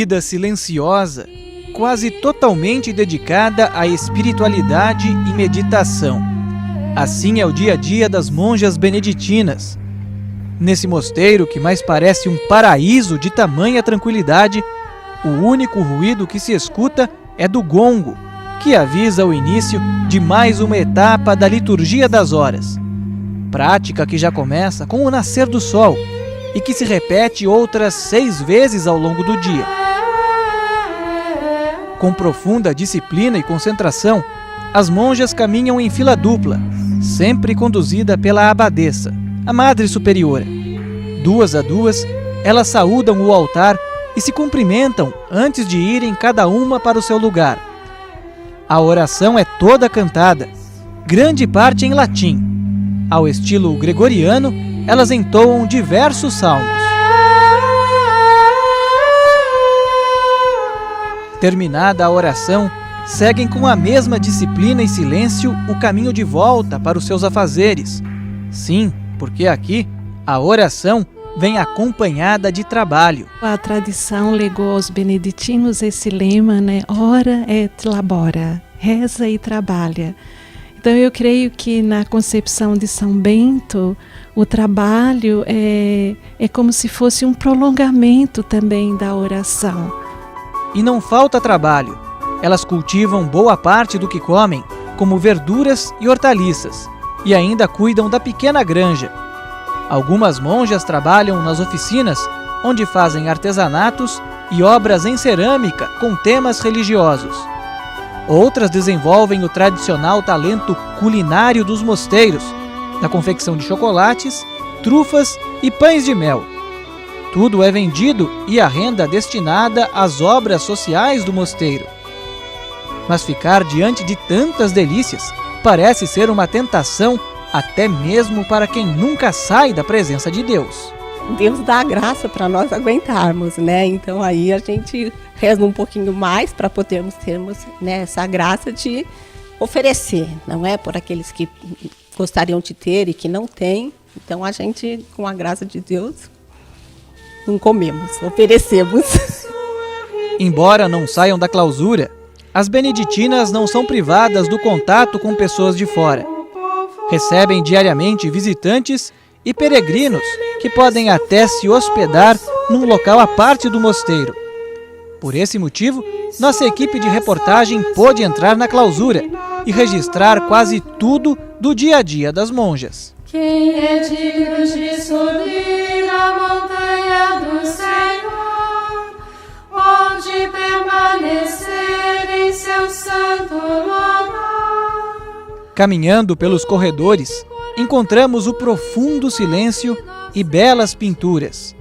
vida silenciosa, quase totalmente dedicada à espiritualidade e meditação. Assim é o dia a dia das monjas beneditinas. Nesse mosteiro, que mais parece um paraíso de tamanha tranquilidade, o único ruído que se escuta é do gongo, que avisa o início de mais uma etapa da liturgia das horas. Prática que já começa com o nascer do sol e que se repete outras 6 vezes ao longo do dia. Com profunda disciplina e concentração, as monjas caminham em fila dupla, sempre conduzida pela abadesa, a Madre Superiora. 2 a 2, elas saúdam o altar e se cumprimentam antes de irem cada uma para o seu lugar. A oração é toda cantada, grande parte em latim. Ao estilo gregoriano, elas entoam diversos salmos. Terminada a oração, seguem com a mesma disciplina e silêncio o caminho de volta para os seus afazeres. Sim, porque aqui a oração vem acompanhada de trabalho. A tradição legou aos beneditinos esse lema, né? Ora et labora, reza e trabalha. Então eu creio que na concepção de São Bento, o trabalho é como se fosse um prolongamento também da oração. E não falta trabalho. Elas cultivam boa parte do que comem, como verduras e hortaliças, e ainda cuidam da pequena granja. Algumas monjas trabalham nas oficinas, onde fazem artesanatos e obras em cerâmica com temas religiosos. Outras desenvolvem o tradicional talento culinário dos mosteiros, na confecção de chocolates, trufas e pães de mel. Tudo é vendido e a renda destinada às obras sociais do mosteiro. Mas ficar diante de tantas delícias parece ser uma tentação até mesmo para quem nunca sai da presença de Deus. Deus dá a graça para nós aguentarmos, né? Então aí a gente reza um pouquinho mais para podermos termos, né, essa graça de oferecer, não é? Por aqueles que gostariam de ter e que não têm. Então a gente, com a graça de Deus, não comemos, oferecemos. Embora não saiam da clausura, as beneditinas não são privadas do contato com pessoas de fora. Recebem diariamente visitantes e peregrinos que podem até se hospedar num local à parte do mosteiro. Por esse motivo, nossa equipe de reportagem pôde entrar na clausura e registrar quase tudo do dia a dia das monjas. Quem é digno de subir a montanha do Senhor, pode permanecer em seu santo lugar. Caminhando pelos corredores, encontramos o profundo silêncio e belas pinturas.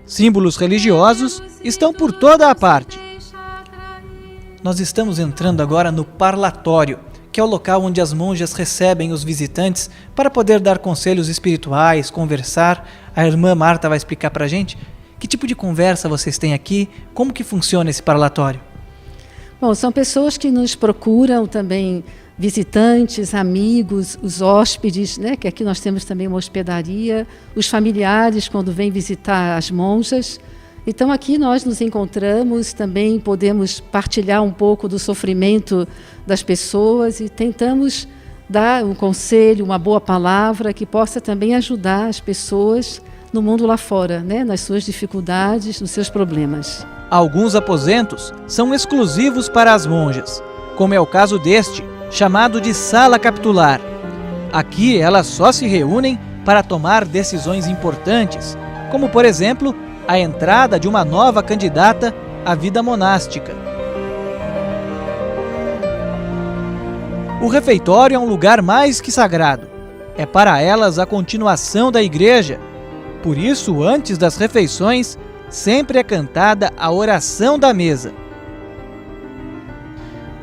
Símbolos religiosos estão por toda a parte. Nós estamos entrando agora no parlatório, que é o local onde as monjas recebem os visitantes para poder dar conselhos espirituais, conversar. A irmã Marta vai explicar para a gente que tipo de conversa vocês têm aqui, como que funciona esse parlatório. Bom, são pessoas que nos procuram também, visitantes, amigos, os hóspedes, né, que aqui nós temos também uma hospedaria, os familiares quando vêm visitar as monjas. Então aqui nós nos encontramos, também podemos partilhar um pouco do sofrimento das pessoas e tentamos dar um conselho, uma boa palavra que possa também ajudar as pessoas no mundo lá fora, né, nas suas dificuldades, nos seus problemas. Alguns aposentos são exclusivos para as monjas, como é o caso deste, chamado de sala capitular. Aqui elas só se reúnem para tomar decisões importantes, como por exemplo, a entrada de uma nova candidata à vida monástica. O refeitório é um lugar mais que sagrado. É para elas a continuação da igreja. Por isso, antes das refeições, sempre é cantada a oração da mesa.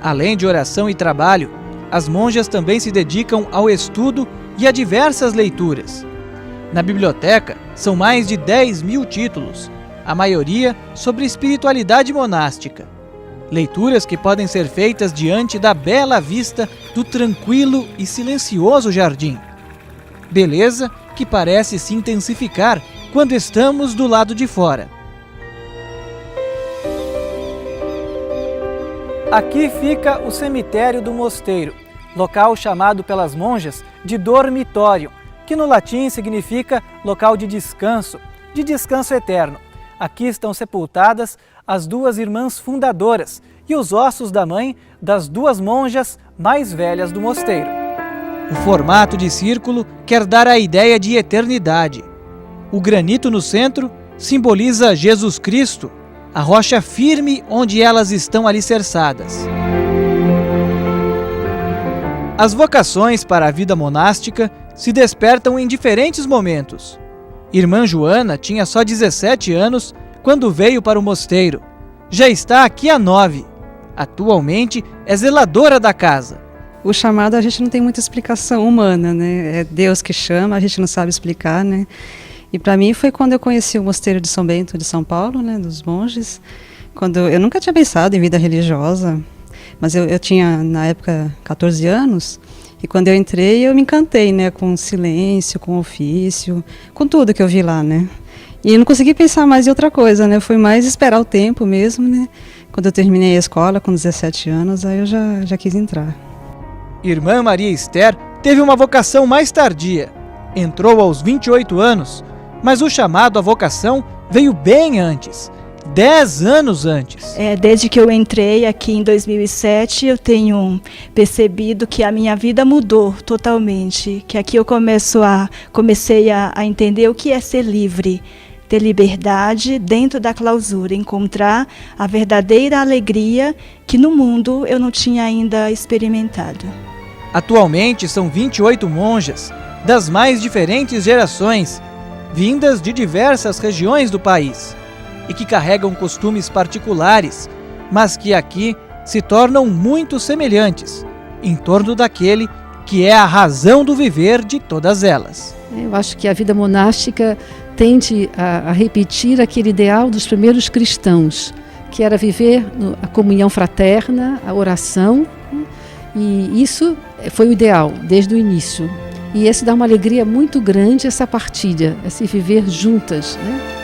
Além de oração e trabalho, as monjas também se dedicam ao estudo e a diversas leituras. Na biblioteca, são mais de 10.000 títulos, a maioria sobre espiritualidade monástica. Leituras que podem ser feitas diante da bela vista do tranquilo e silencioso jardim. Beleza que parece se intensificar quando estamos do lado de fora. Aqui fica o cemitério do mosteiro, local chamado pelas monjas de dormitório, que no latim significa local de descanso eterno. Aqui estão sepultadas as duas irmãs fundadoras e os ossos da mãe das duas monjas mais velhas do mosteiro. O formato de círculo quer dar a ideia de eternidade. O granito no centro simboliza Jesus Cristo, a rocha firme onde elas estão alicerçadas. As vocações para a vida monástica se despertam em diferentes momentos. Irmã Joana tinha só 17 anos quando veio para o mosteiro. Já está aqui há 9. Atualmente é zeladora da casa. O chamado a gente não tem muita explicação humana, né? É Deus que chama, a gente não sabe explicar, né? E para mim foi quando eu conheci o mosteiro de São Bento de São Paulo, né, dos monges. Quando eu nunca tinha pensado em vida religiosa, mas eu tinha na época 14 anos. E quando eu entrei, eu me encantei, né, com o silêncio, com o ofício, com tudo que eu vi lá, né? E eu não consegui pensar mais em outra coisa, né? Foi mais esperar o tempo mesmo, né? Quando eu terminei a escola, com 17 anos, aí eu já quis entrar. Irmã Maria Esther teve uma vocação mais tardia. Entrou aos 28 anos, mas o chamado à vocação veio bem antes. 10 anos antes. Desde que eu entrei aqui em 2007, eu tenho percebido que a minha vida mudou totalmente. Que aqui eu comecei a entender o que é ser livre, ter liberdade dentro da clausura, encontrar a verdadeira alegria que no mundo eu não tinha ainda experimentado. Atualmente são 28 monjas, das mais diferentes gerações, vindas de diversas regiões do país, e que carregam costumes particulares, mas que aqui se tornam muito semelhantes, em torno daquele que é a razão do viver de todas elas. Eu acho que a vida monástica tende a repetir aquele ideal dos primeiros cristãos, que era viver a comunhão fraterna, a oração, e isso foi o ideal desde o início. E esse dá uma alegria muito grande, essa partilha, esse viver juntas, né?